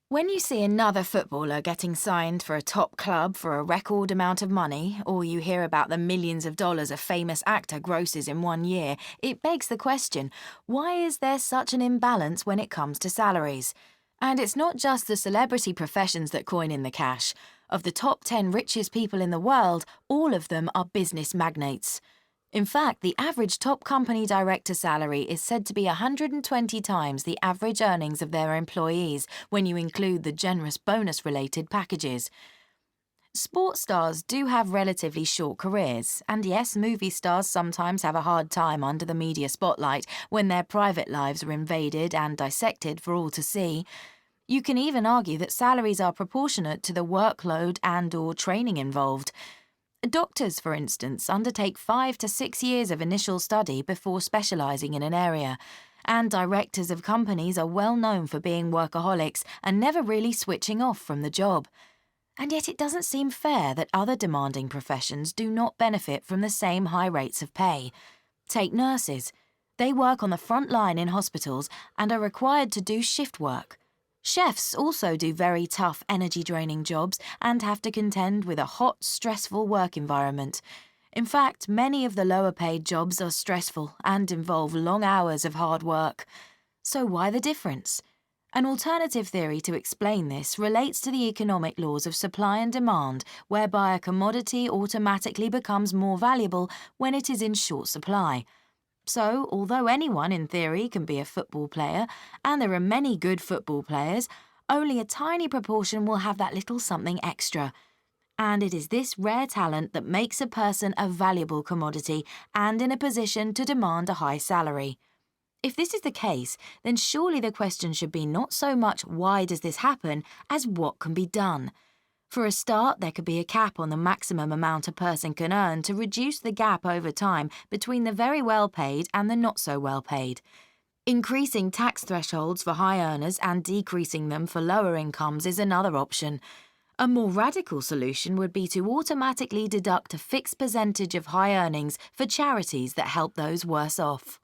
When you see another footballer getting signed for a top club for a record amount of money, or you hear about the millions of dollars a famous actor grosses in one year, it begs the question, why is there such an imbalance when it comes to salaries? And it's not just the celebrity professions that coin in the cash. Of the top 10 richest people in the world, all of them are business magnates. In fact, the average top company director salary is said to be 120 times the average earnings of their employees when you include the generous bonus-related packages. Sports stars do have relatively short careers, and yes, movie stars sometimes have a hard time under the media spotlight when their private lives are invaded and dissected for all to see. You can even argue that salaries are proportionate to the workload and/or training involved. Doctors, for instance, undertake 5 to 6 years of initial study before specialising in an area, and directors of companies are well known for being workaholics and never really switching off from the job. And yet it doesn't seem fair that other demanding professions do not benefit from the same high rates of pay. Take nurses. They work on the front line in hospitals and are required to do shift work. Chefs also do very tough, energy-draining jobs and have to contend with a hot, stressful work environment. In fact, many of the lower-paid jobs are stressful and involve long hours of hard work. So why the difference? An alternative theory to explain this relates to the economic laws of supply and demand, whereby a commodity automatically becomes more valuable when it is in short supply. So, although anyone in theory can be a football player, and there are many good football players, only a tiny proportion will have that little something extra. And it is this rare talent that makes a person a valuable commodity and in a position to demand a high salary. If this is the case, then surely the question should be not so much why does this happen, as what can be done. For a start, there could be a cap on the maximum amount a person can earn to reduce the gap over time between the very well-paid and the not-so-well-paid. Increasing tax thresholds for high earners and decreasing them for lower incomes is another option. A more radical solution would be to automatically deduct a fixed percentage of high earnings for charities that help those worse off.